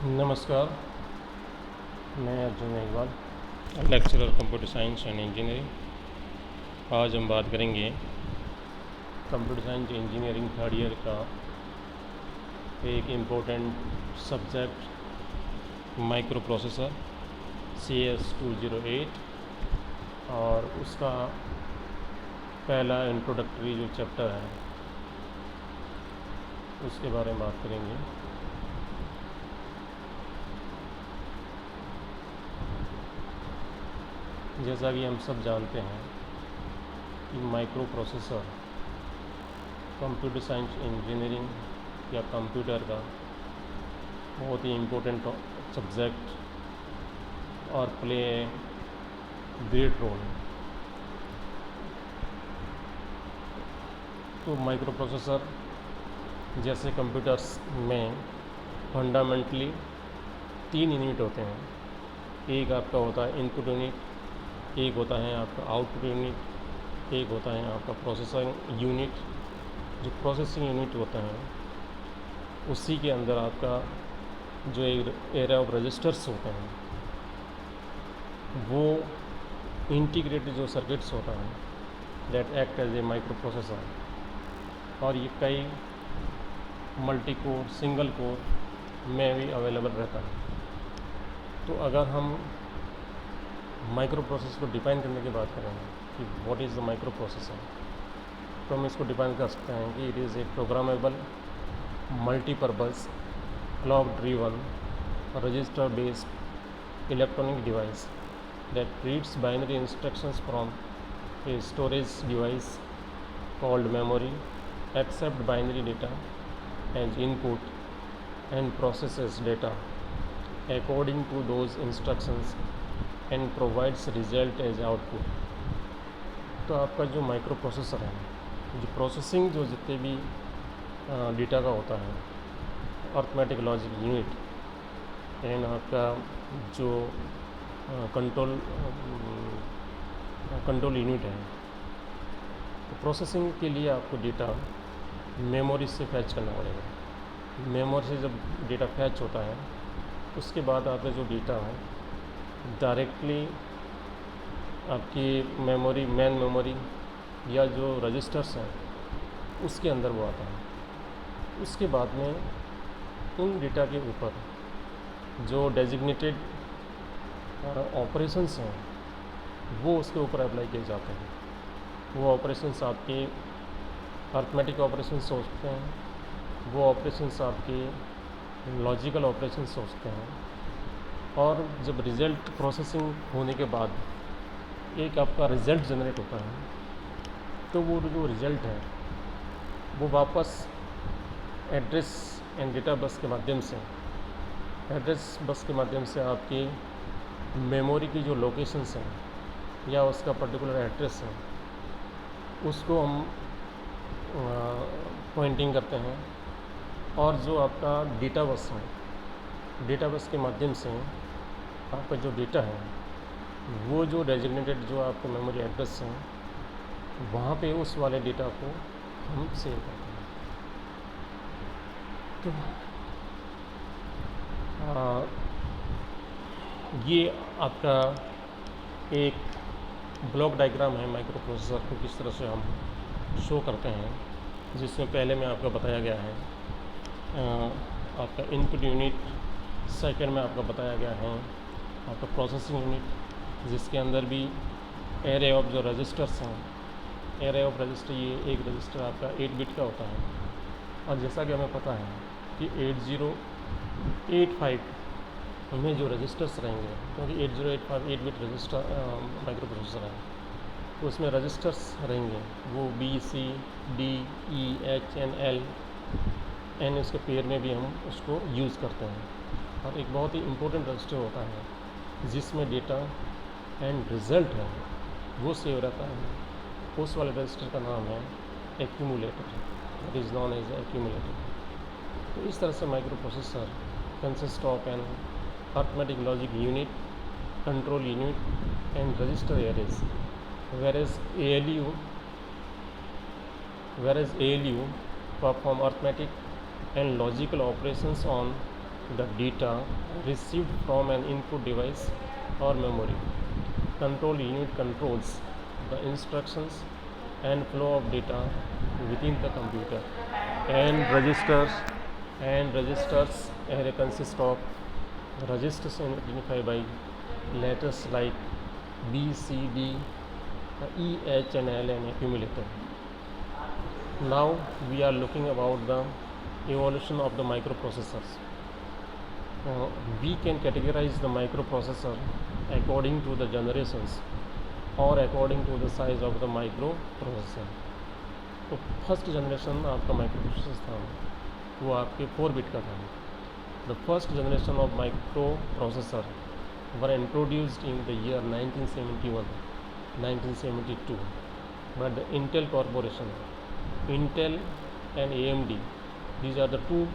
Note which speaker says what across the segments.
Speaker 1: नमस्कार, मैं Arjun Meghwal, lecturer computer science and engineering. आज हम बात करेंगे computer science engineering third year का एक important subject micro processor CS208 और उसका पहला इंट्रोडक्टरी जो चैप्टर है उसके बारे में बात करेंगे। जैसा कि हम सब जानते हैं कि micro processor computer science engineering या कंप्यूटर का बहुत ही इम्पोर्टेंट सब्जेक्ट और प्ले ग्रेट रोल। तो माइक्रो प्रोसेसर जैसे कंप्यूटर्स में फंडामेंटली 3 यूनिट होते हैं। एक आपका होता है इनपुट यूनिट, एक होता है आपका आउटपुट यूनिट, एक होता है आपका प्रोसेसिंग यूनिट। जो प्रोसेसिंग यूनिट होता है उसी के अंदर आपका जो एरे ऑफ रजिस्टर्स होते हैं वो इंटीग्रेटेड जो सर्किट्स होता है that act as a microprocessor. और ये कई मल्टी कोर सिंगल कोर में भी अवेलेबल रहता है। तो अगर हम माइक्रो प्रोसेसर को डिफाइन करने की बात करेंगे कि what is the micro processor, तो हम इसको डिफाइन कर सकते हैं कि it is a programmable multipurpose clock driven register based electronic device that reads binary instructions from a storage device called memory, accepts binary data as input and processes data according to those instructions and provides result as output। तो आपका जो micro processor है, जो processing जो जितने भी data का होता है, अर्थमेटिक लॉजिक यूनिट एंड आपका जो कंट्रोल यूनिट है। तो प्रोसेसिंग के लिए आपको डेटा मेमोरी से फैच करना पड़ेगा। मेमोरी से जब डेटा फैच होता है उसके बाद आपका जो डेटा है डायरेक्टली आपकी मेमोरी मेन मेमोरी या जो रजिस्टर्स हैं उसके अंदर वो आता है। उसके बाद में उन डेटा के ऊपर जो डेजिग्नेटेड ऑपरेशंस हैं वो उसके ऊपर अप्लाई किए जाते हैं। वो ऑपरेशंस आपके अर्थमेटिक ऑपरेशंस हो सकते हैं, वो ऑपरेशंस आपके लॉजिकल ऑपरेशंस हो सकते हैं। और जब रिज़ल्ट प्रोसेसिंग होने के बाद एक आपका रिज़ल्ट जनरेट होता है तो वो जो रिज़ल्ट है वो वापस एड्रेस एंड डेटा बस के माध्यम से आपकी मेमोरी की जो लोकेशंस हैं या उसका पर्टिकुलर एड्रेस है उसको हम पॉइंटिंग करते हैं। और जो आपका डेटा बस है, डेटा बस के माध्यम से आपका जो डेटा है वो जो डेजिग्नेटेड जो आपके मेमोरी एड्रेस हैं वहाँ पे उस वाले डेटा को हम सेव करते हैं। तो ये आपका एक ब्लॉक डायग्राम है माइक्रो प्रोसेसर को किस तरह से हम शो करते हैं, जिसमें पहले में आपका बताया गया है आपका इनपुट यूनिट, सेकंड में आपका बताया गया है आपका प्रोसेसिंग यूनिट जिसके अंदर भी एरे ऑफ जो रजिस्टर्स हैं, एरे ऑफ रजिस्टर, ये एक रजिस्टर आपका 8 बिट का होता है। और जैसा कि हमें पता है कि 8085 में जो रजिस्टर्स रहेंगे, क्योंकि 8085 8 बिट रजिस्टर माइक्रो प्रोसेसर है, तो उसमें रजिस्टर्स रहेंगे वो B C D E H and L and उसके पेयर में भी हम उसको यूज़ करते हैं। और एक बहुत ही इम्पोर्टेंट रजिस्टर होता है जिसमें डेटा एंड रिज़ल्ट है वो सेव रहता है। उस वाले रजिस्टर का नाम है accumulator, it is known as accumulator. तो इस तरह से microprocessor consist of an arithmetic logic unit, control unit and register arrays, whereas ALU perform arithmetic and logical operations on the data received from an input device or memory. Control unit controls the instructions and flow of data within the computer. And registers array consist of registers identified by letters like B, C, D, E, H and L and accumulator. Now we are looking about the evolution of the microprocessors. We can categorize the microprocessor according to the generations or according to the size of the microprocessor. तो first generation आपका microprocessor था वो आपके 4 bit का था. The first generation of microprocessor were introduced in the year 1971, 1972 by the Intel Corporation. Intel and AMD, these are the two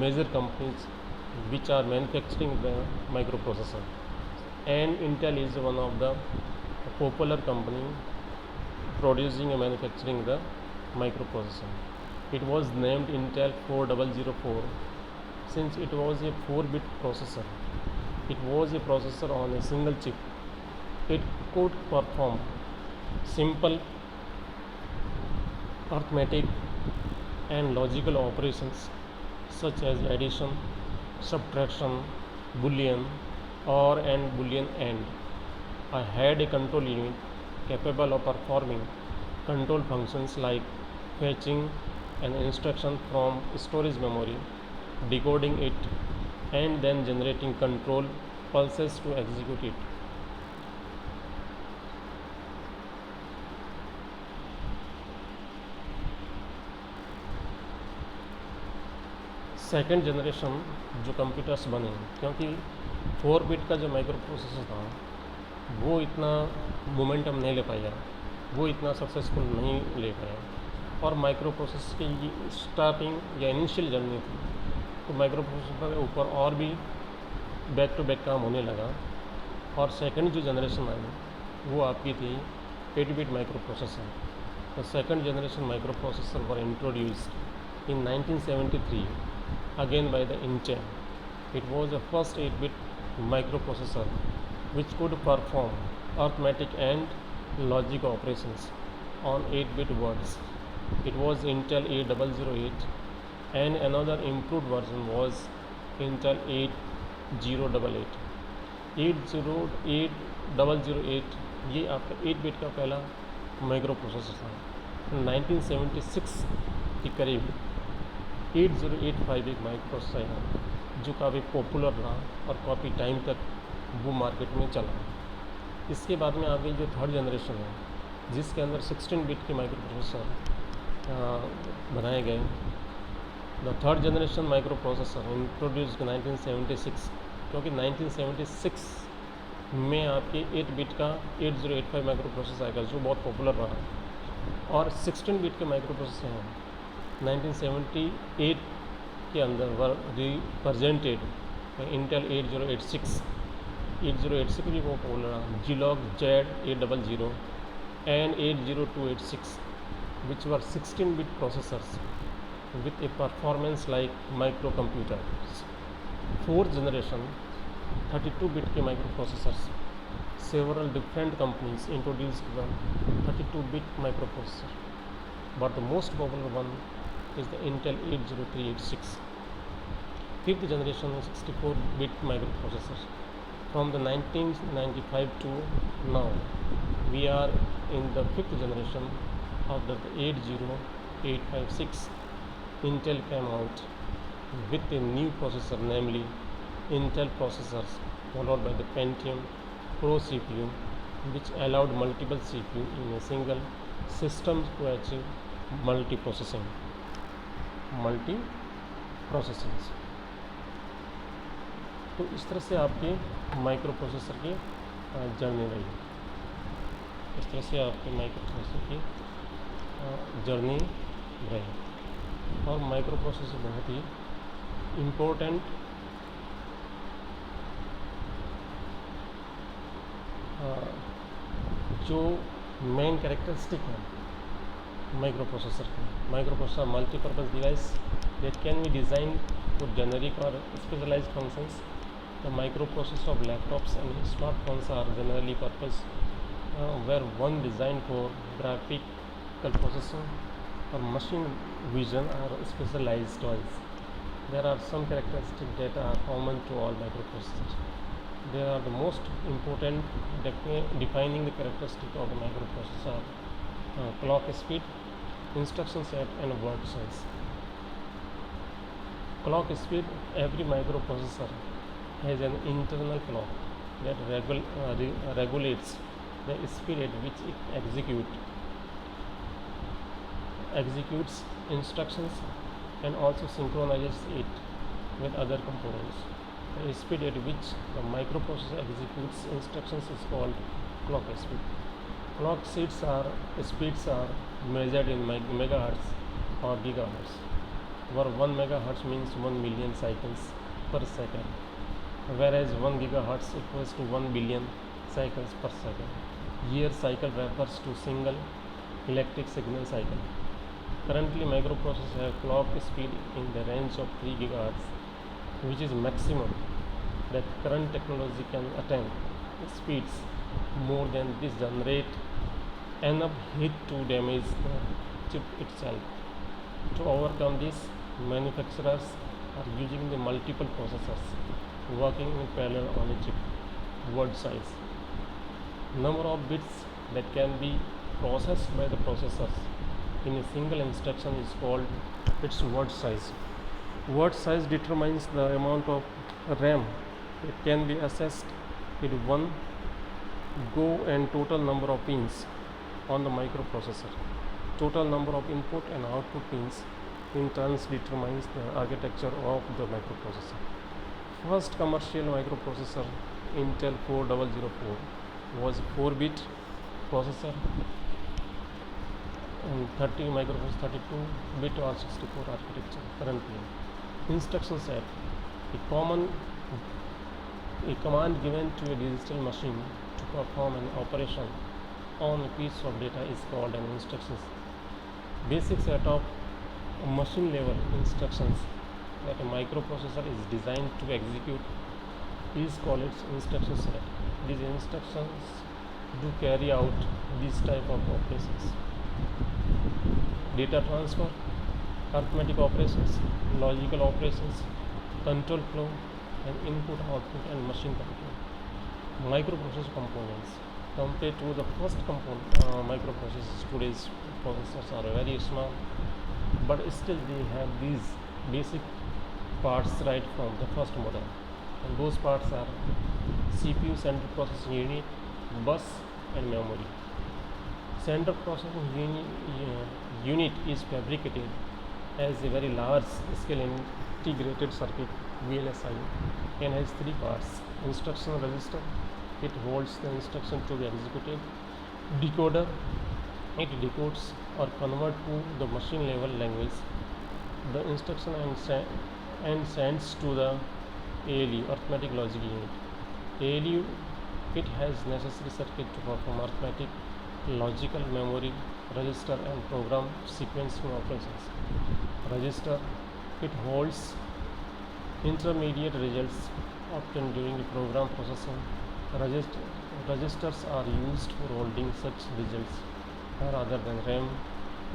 Speaker 1: major companies which are manufacturing the microprocessor, and Intel is one of the popular company producing and manufacturing the microprocessor. It was named Intel 4004 since it was a 4-bit processor. It was a processor on a single chip. It could perform simple arithmetic and logical operations such as addition, subtraction, boolean or and boolean AND. I had a control unit capable of performing control functions like fetching an instruction from storage memory, decoding it, and then generating control pulses to execute it. Second generation जो computers बने, क्योंकि 4 bit का जो micro processor था वो इतना momentum नहीं ले पाया, वो इतना सक्सेसफुल नहीं ले पाया, और माइक्रो प्रोसेसर की स्टार्टिंग या इनिशियल जर्नी थी, तो माइक्रो प्रोसेसर के ऊपर और भी बैक टू बैक काम होने लगा. और सेकंड जो जनरेशन आई वो आपकी थी 8 bit micro processor. The second generation micro processor were introduced in 1973 again by the Intel. It was the first 8-bit microprocessor which could perform arithmetic and logic operations on 8-bit words. It was Intel 8008, and another improved version was Intel 8088. 8008 ये आपका 8-bit का पहला micro processor था. 1976 के करीब 8085 एक micro processor है जो काफ़ी पॉपुलर रहा और काफ़ी टाइम तक वो मार्केट में चला. इसके बाद में आ गई जो थर्ड जनरेशन है जिसके अंदर 16 बिट के माइक्रो प्रोसेसर बनाए गए. The third generation micro processor introduced 1976, क्योंकि 1976 में आपके 8 बिट का 8085 माइक्रो प्रोसेसर आएगा जो बहुत पॉपुलर रहा, और 16 बिट के माइक्रो प्रोसेसर हैं 1978 के अंदर वर रिप्रेजेंटेड इंटेल 8086 भी बहुत पॉपुलर रहा, Zilog Z800 and 80286 which were 16-bit processors with a performance like microcomputers. Fourth generation 32-bit के microprocessors. Several different companies introduced the 32-bit microprocessor, but the most popular one is the Intel 80386. Fifth generation 64-bit microprocessor. From the 1995 to now, we are in the fifth generation of the 80856. Intel came out with a new processor, namely Intel processors, followed by the Pentium Pro CPU, which allowed multiple CPU in a single system to achieve multiprocessing. तो इस तरह से आपके micro processor की journey रही. इस तरह से आपके माइक्रो प्रोसेसर की जर्नी रही. और माइक्रो प्रोसेसर बहुत ही इम्पोर्टेंट जो मेन कैरेक्टरिस्टिक है माइक्रोप्रोसेसर की. Microprocessor multipurpose device that can be designed For generic or specialized functions, the microprocessors of laptops and smartphones are generally purpose where one designed for graphical processing or machine vision are specialized ones. There are some characteristics that are common to all microprocessors. They are the most important defining the characteristic of the microprocessor: clock speed, instruction set, and word size. Clock speed: every microprocessor has an internal clock that regulates the speed at which it executes instructions and also synchronizes it with other components. The speed at which the microprocessor executes instructions is called clock speed. Clock speeds are measured in megahertz or gigahertz, where 1 megahertz means 1 million cycles per second, whereas 1 gigahertz equals to 1 billion cycles per second. Here cycle refers to single electric signal cycle. Currently microprocessors have clock speed in the range of 3 gigahertz, which is maximum that current technology can attain. Speeds more than this generate enough heat to damage the chip itself. To overcome this, manufacturers are using the multiple processors working in parallel on a chip. Word size: number of bits that can be processed by the processors in a single instruction is called its word size. Word size determines the amount of RAM that can be accessed with one go and total number of pins on the microprocessor. Total number of input and output pins in turns determines the architecture of the microprocessor. First commercial microprocessor, Intel 4004, was a 4-bit processor, and 32-bit or 64 architecture. Currently, instruction set: a command given to a digital machine to perform an operation on a piece of data is called an instruction. Basic set of machine level instructions that a microprocessor is designed to execute is called its instruction set. These instructions do carry out these type of operations: data transfer, arithmetic operations, logical operations, control flow, and input output and machine control. Microprocessor components: compared to the first microprocessors, today's processors are very small, but still they have these basic parts right from the first model, and those parts are CPU, central processing unit, bus, and memory. Central processing unit is fabricated as a very large scale integrated circuit VLSI and has 3 parts: instruction register, it holds the instruction to be executed; decoder, it decodes or converts to the machine level language the instruction and sends to the ALU, arithmetic logic unit. ALU, it has necessary circuit to perform arithmetic, logical, memory, register, and program sequencing operations. Register, it holds intermediate results obtained during the program processing. Registers are used for holding such results rather than RAM,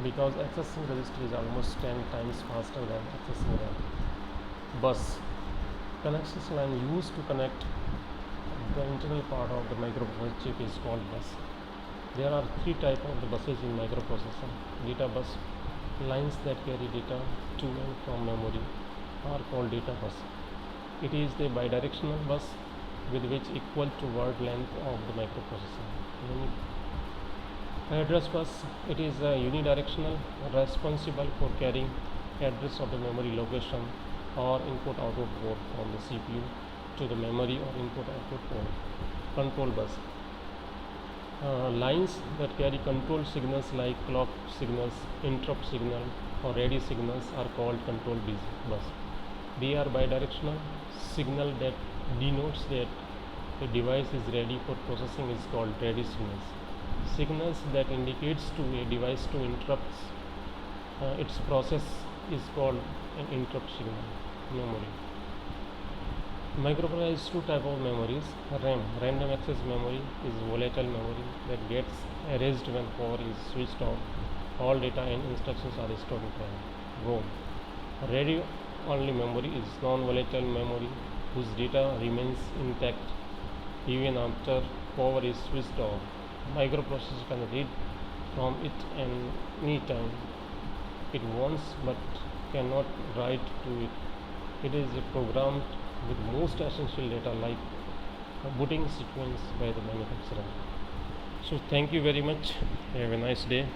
Speaker 1: because accessing register is almost 10 times faster than accessing RAM. Bus, connection line used to connect the internal part of the microprocessor chip is called bus. There are 3 types of the buses in microprocessor: data bus. Lines that carry data to and from memory are called data bus. It is the bidirectional bus with which equal to word length of the microprocessor. Address bus, it is unidirectional, responsible for carrying address of the memory location or input output port from the CPU to the memory or input output port. Control bus, lines that carry control signals like clock signals, interrupt signal, or radio signals are called control bus. They are bidirectional. Signal that denotes that a device is ready for processing is called ready signals. Signals that indicates to a device to interrupt its process is called an interrupt signal. memory. Microprocessor has two type of memories. RAM, random access memory, is volatile memory that gets erased when power is switched off. All data and instructions are stored in RAM. ROM, radio only memory, is non-volatile memory whose data remains intact even after power is switched off. Microprocessor can read from it any time it wants but cannot write to it. It is programmed with most essential data like a booting sequence by the manufacturer. So thank you very much. Have a nice day.